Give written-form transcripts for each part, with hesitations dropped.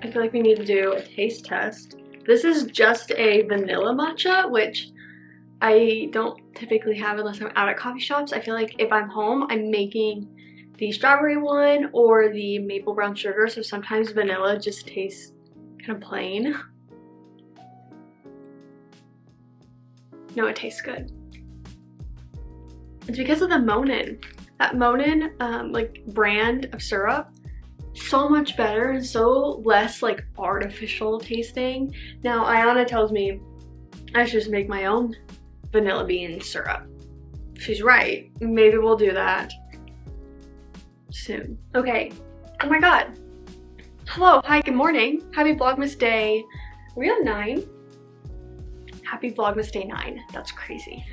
I feel like we need to do a taste test. This is just a vanilla matcha, which I don't typically have unless I'm out at coffee shops. I feel like if I'm home, I'm making the strawberry one or the maple brown sugar, so sometimes vanilla just tastes kind of plain. No, it tastes good. It's because of the Monin. That Monin like brand of syrup, so much better and so less like artificial tasting. Now Ayana tells me I should just make my own vanilla bean syrup. She's right. Maybe we'll do that soon. Okay. Oh my god. Hello. Hi. Good morning. Happy Vlogmas Day. Are we on 9? Happy Vlogmas Day 9. That's crazy.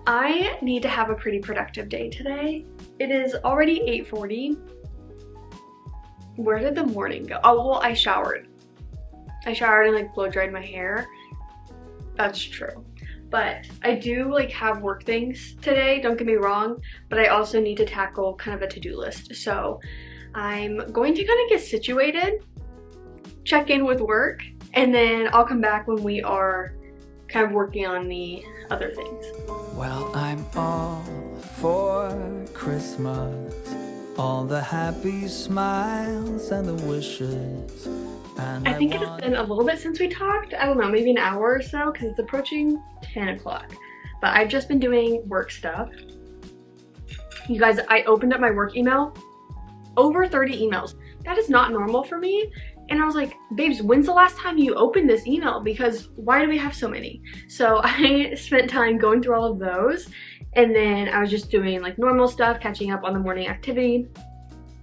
I need to have a pretty productive day today. It is already 8:40. Where did the morning go? Oh, well, I showered. I showered and like blow dried my hair. That's true. But I do like have work things today, don't get me wrong, but I also need to tackle kind of a to-do list. So I'm going to kind of get situated, check in with work, and then I'll come back when we are kind of working on the other things. Well, I'm all for Christmas, all the happy smiles and the wishes. And I think it has been a little bit since we talked. I don't know, maybe an hour or so, because it's approaching 10 o'clock. But I've just been doing work stuff. You guys, I opened up my work email. Over 30 emails. That is not normal for me. And I was like, babes, when's the last time you opened this email? Because why do we have so many? So I spent time going through all of those. And then I was just doing like normal stuff, catching up on the morning activity.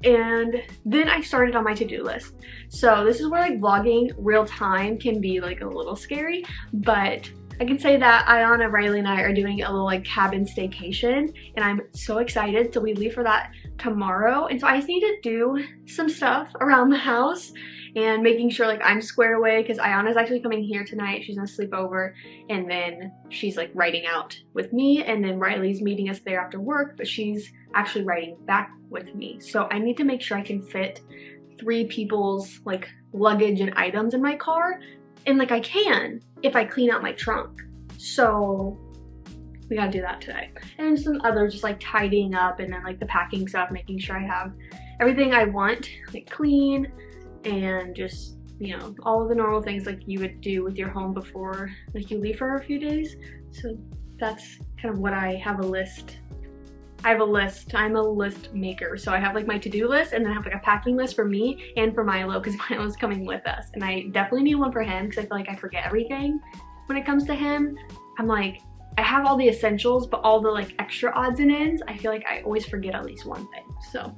And then I started on my to-do list. So this is where like vlogging real time can be like a little scary, but I can say that Ayana, Riley, and I are doing a little like cabin staycation, and I'm so excited. So we leave for that tomorrow, and so I just need to do some stuff around the house and making sure like I'm squared away, because Ayana's actually coming here tonight. She's gonna sleep over, and then she's like riding out with me, and then Riley's meeting us there after work, but she's actually riding back with me. So I need to make sure I can fit 3 people's like luggage and items in my car, and like I can if I clean out my trunk. So we gotta do that today. And some other just like tidying up, and then like the packing stuff, making sure I have everything I want like clean, and just, you know, all of the normal things like you would do with your home before like you leave for a few days. So that's kind of what I have a list. I have a list. I'm a list maker. So I have like my to-do list, and then I have like a packing list for me and for Milo, because Milo's coming with us. And I definitely need one for him, because I feel like I forget everything when it comes to him. I'm like, I have all the essentials, but all the like extra odds and ends, I feel like I always forget at least one thing. So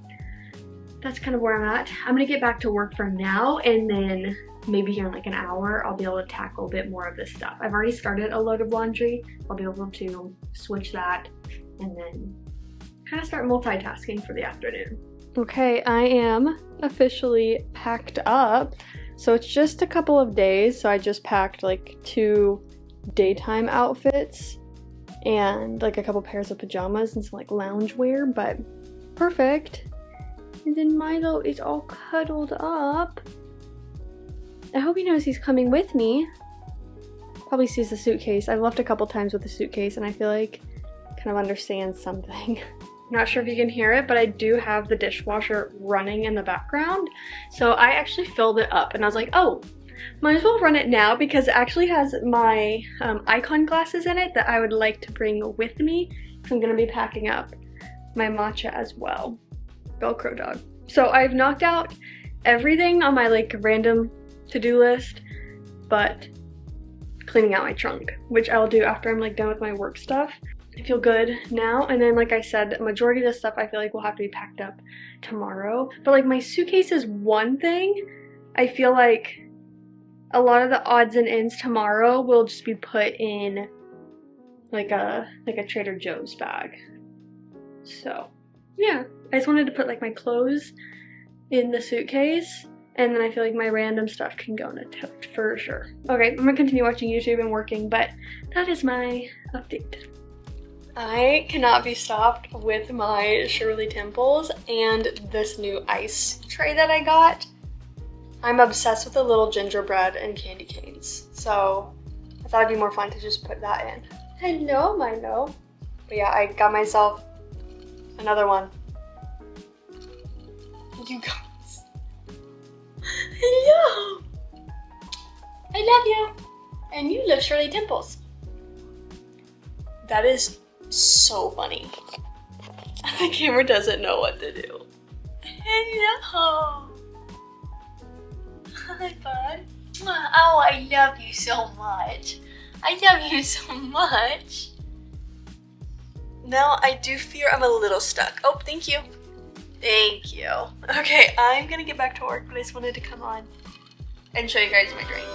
that's kind of where I'm at. I'm gonna get back to work for now, and then maybe here in like an hour, I'll be able to tackle a bit more of this stuff. I've already started a load of laundry. I'll be able to switch that and then kind of start multitasking for the afternoon. Okay, I am officially packed up. So it's just a couple of days. So I just packed like 2 daytime outfits and like a couple pairs of pajamas and some like lounge wear, but perfect. And then Milo is all cuddled up. I hope he knows he's coming with me. Probably sees the suitcase. I've left a couple times with the suitcase, and I feel like kind of understands something. Not sure if you can hear it, but I do have the dishwasher running in the background. So I actually filled it up, and I was like, oh, might as well run it now, because it actually has my icon glasses in it that I would like to bring with me. I'm gonna be packing up my matcha as well. Velcro dog. So I've knocked out everything on my like random to-do list, but cleaning out my trunk, which I'll do after I'm like done with my work stuff. I feel good now. And then like I said, majority of the stuff I feel like will have to be packed up tomorrow. But like my suitcase is one thing. I feel like a lot of the odds and ends tomorrow will just be put in like a Trader Joe's bag. So yeah, I just wanted to put like my clothes in the suitcase, and then I feel like my random stuff can go in a tote for sure. Okay, I'm gonna continue watching YouTube and working, but that is my update. I cannot be stopped with my Shirley Temples and this new ice tray that I got. I'm obsessed with the little gingerbread and candy canes, so I thought it'd be more fun to just put that in. Hello, Milo. But yeah, I got myself another one. You guys. Hello. I love you. And you love Shirley Temples. That is so funny. The camera doesn't know what to do. Hello. Hi, bud. Oh, I love you so much. I love you so much. Now I do fear I'm a little stuck. Oh, thank you. Thank you. Okay, I'm gonna get back to work, but I just wanted to come on and show you guys my drink.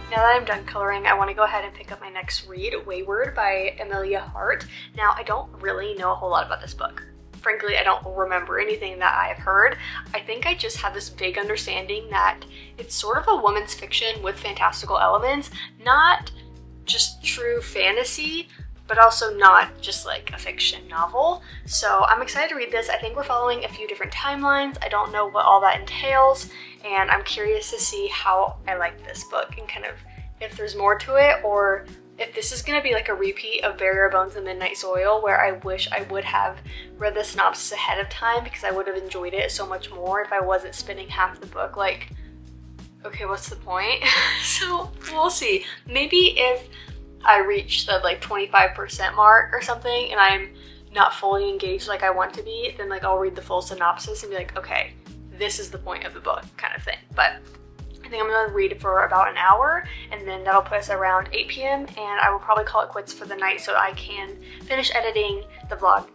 Now that I'm done coloring, I want to go ahead and pick up my next read, Wayward by Amelia Hart. Now, I don't really know a whole lot about this book. Frankly, I don't remember anything that I have heard. I think I just have this vague understanding that it's sort of a woman's fiction with fantastical elements, not just true fantasy, but also not just like a fiction novel. So I'm excited to read this. I think we're following a few different timelines. I don't know what all that entails, and I'm curious to see how I like this book and kind of if there's more to it, or if this is going to be like a repeat of Barrier Bones and Midnight Soil, where I wish I would have read the synopsis ahead of time because I would have enjoyed it so much more if I wasn't spending half the book like, okay, what's the point? So we'll see. Maybe if I reach the like 25% mark or something and I'm not fully engaged like I want to be, then like I'll read the full synopsis and be like, okay, this is the point of the book kind of thing. But I think I'm gonna read for about an hour, and then that'll put us around 8 p.m. and I will probably call it quits for the night so I can finish editing the vlog,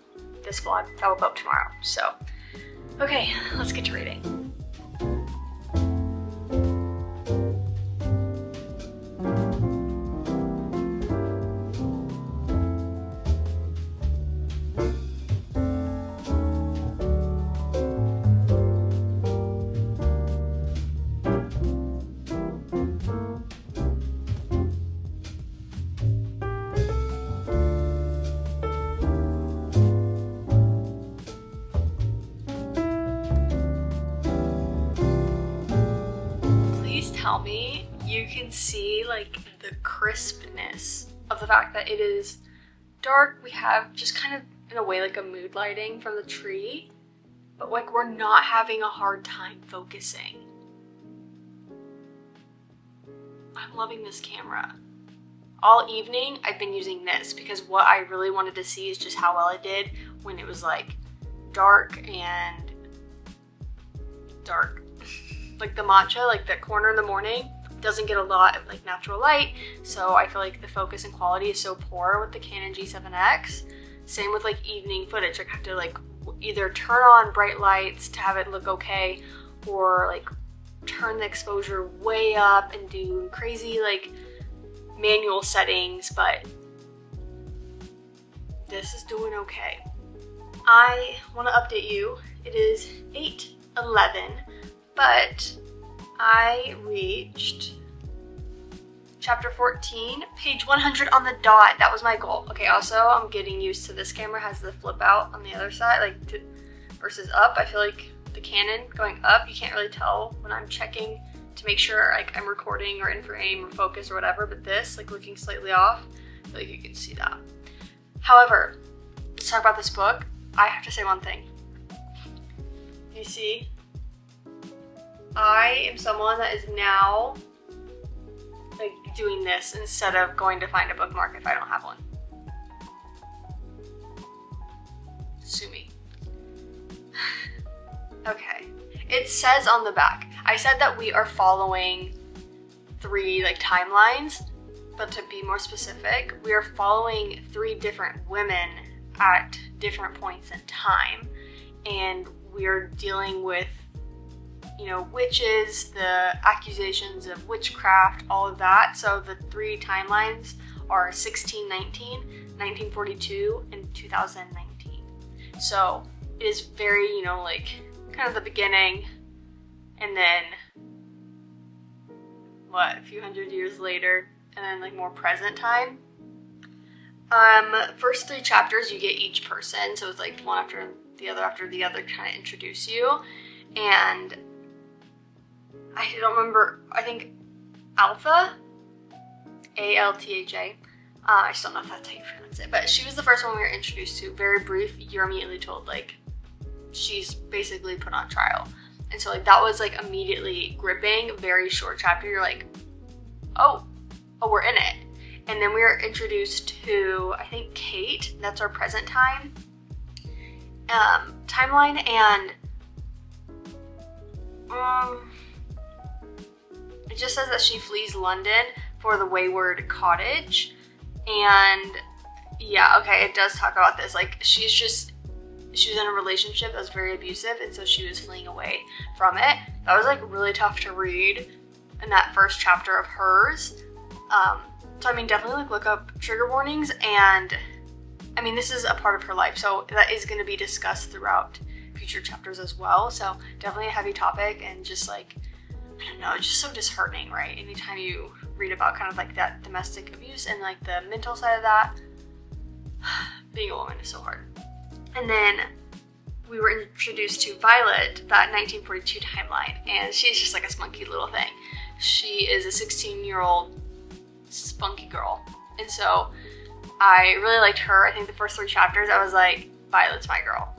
this vlog that will go up tomorrow. So, okay, let's get to reading. Tell me you can see like the crispness of the fact that it is dark. We have just kind of in a way like a mood lighting from the tree, but like we're not having a hard time focusing. I'm loving this camera. All evening I've been using this because what I really wanted to see is just how well it did when it was like dark and dark. Like the matcha, like that corner in the morning, doesn't get a lot of like natural light, so I feel like the focus and quality is so poor with the Canon G7X. Same with like evening footage. Like I have to like either turn on bright lights to have it look okay, or like turn the exposure way up and do crazy like manual settings, but this is doing okay. I want to update you. It is 8:11. But I reached chapter 14, page 100 on the dot. That was my goal. Okay, also I'm getting used to this camera has the flip out on the other side, versus up. I feel like the Canon going up, you can't really tell when I'm checking to make sure like I'm recording or in frame or focus or whatever, but this, like looking slightly off, I feel like you can see that. However, let's talk about this book. I have to say one thing. You see, I am someone that is now like doing this instead of going to find a bookmark if I don't have one. Sue me. Okay. It says on the back, I said that we are following 3 like timelines, but to be more specific, we are following 3 different women at different points in time, and we're dealing with, you know, witches, the accusations of witchcraft, all of that. So the 3 timelines are 1619, 1942, and 2019. So it is very, you know, like kind of the beginning, and then what, a few hundred years later, and then like more present time. First 3 chapters you get each person, so it's like one after the other kind of introduce you. And I don't remember, I think Altha, A-L-T-H-A, I just don't know if that's how you pronounce it, but she was the first one we were introduced to. Very brief, you're immediately told like she's basically put on trial. And so like that was like immediately gripping, very short chapter. You're like, oh, we're in it. And then we were introduced to, I think, Kate. That's our present time timeline. And it just says that she flees London for the wayward cottage. And yeah, okay, it does talk about this. Like she was in a relationship that was very abusive, and so she was fleeing away from it. That was like really tough to read in that first chapter of hers. So I mean, definitely like look up trigger warnings, and I mean, this is a part of her life, so that is going to be discussed throughout future chapters as well. So definitely a heavy topic, and just like, I don't know, it's just so disheartening, right? Anytime you read about kind of like that domestic abuse and like the mental side of that, being a woman is so hard. And then we were introduced to Violet, that 1942 timeline, and she's just like a spunky little thing. She is a 16-year-old spunky girl, and so I really liked her. I think the first 3 chapters I was like, Violet's my girl.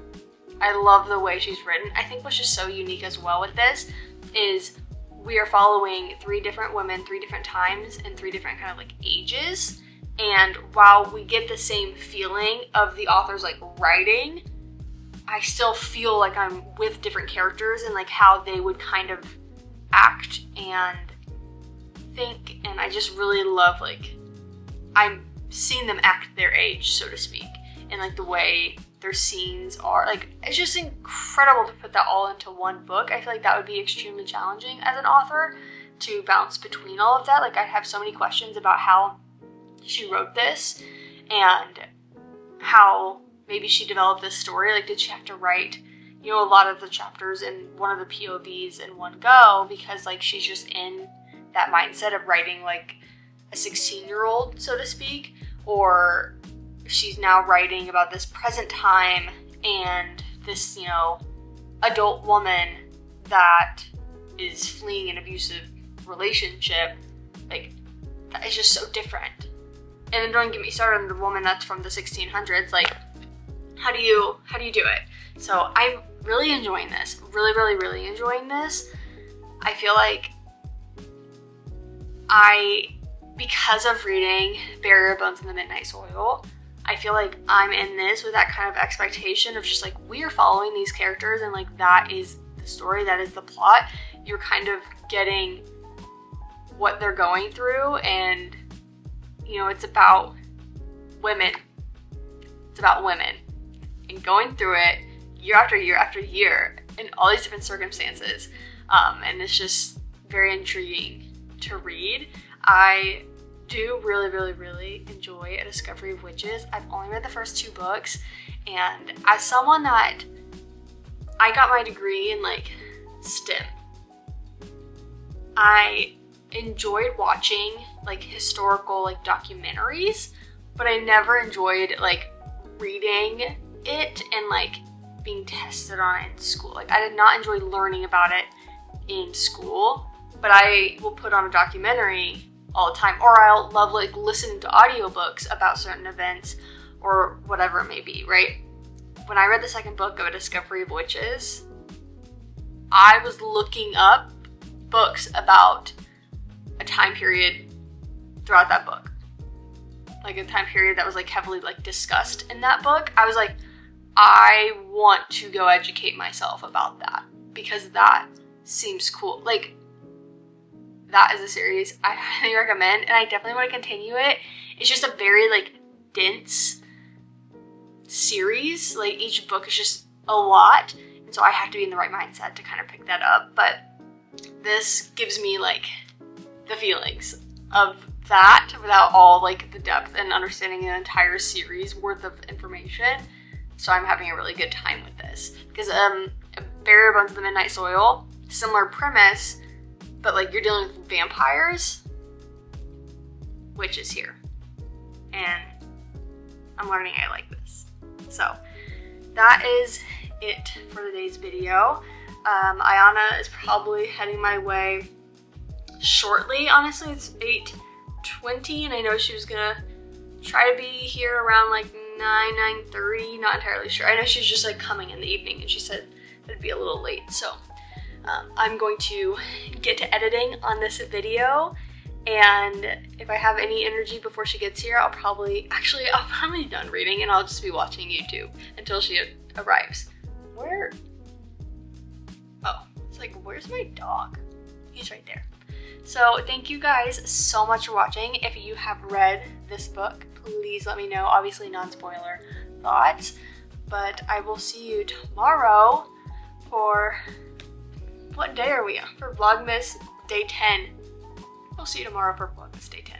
I love the way she's written. I think what's just so unique as well with this is we are following 3 different women, 3 different times, and 3 different kind of like ages. And while we get the same feeling of the author's like writing, I still feel like I'm with different characters and like how they would kind of act and think. And I just really love, like, I'm seeing them act their age, so to speak, and like the way their scenes are. Like, it's just incredible to put that all into one book. I feel like that would be extremely challenging as an author to bounce between all of that. Like, I'd have so many questions about how she wrote this and how maybe she developed this story. Like, did she have to write, you know, a lot of the chapters in one of the POVs in one go, because like she's just in that mindset of writing like a 16-year-old, so to speak, or she's now writing about this present time and this, you know, adult woman that is fleeing an abusive relationship. Like, that is just so different. And then don't get me started on the woman that's from the 1600s. Like, how do you do it? So I'm really enjoying this. Really enjoying this. I feel like because of reading Barrier Bones and the Midnight Soil, I feel like I'm in this with that kind of expectation of just like, we are following these characters and like that is the story, that is the plot. You're kind of getting what they're going through, and you know, it's about women. It's about women and going through it year after year after year in all these different circumstances. And it's just very intriguing to read. I do really enjoy A Discovery of Witches. I've only read the first 2 books, and as someone that I got my degree in like STEM, I enjoyed watching like historical like documentaries, but I never enjoyed like reading it and like being tested on it in school. Like, I did not enjoy learning about it in school. but I will put on a documentary all the time, or I'll love like listening to audiobooks about certain events or whatever it may be, right? When I read the second book of A Discovery of Witches, I was looking up books about a time period throughout that book. Like a time period that was like heavily like discussed in that book. I was like, I want to go educate myself about that because that seems cool. Like, that is a series I highly recommend, and I definitely want to continue it. It's just a very like dense series. Like, each book is just a lot, and so I have to be in the right mindset to kind of pick that up. But this gives me like the feelings of that without all like the depth and understanding an entire series worth of information. So I'm having a really good time with this because Burial Bones of the Midnight Soil, similar premise, but like you're dealing with vampires, witches here, and I'm learning I like this. So that is it for today's video. Ayana is probably heading my way shortly. Honestly, it's 8:20, and I know she was gonna try to be here around like 9:30. Not entirely sure. I know she's just like coming in the evening, and she said it'd be a little late. So I'm going to get to editing on this video, and if I have any energy before she gets here, I'll probably be done reading, and I'll just be watching YouTube until she arrives. Where? Oh, it's like, where's my dog? He's right there. So thank you guys so much for watching. If you have read this book, please let me know. Obviously non-spoiler thoughts, but I will see you tomorrow for, what day are we on? For Vlogmas Day 10. I'll see you tomorrow for Vlogmas Day 10.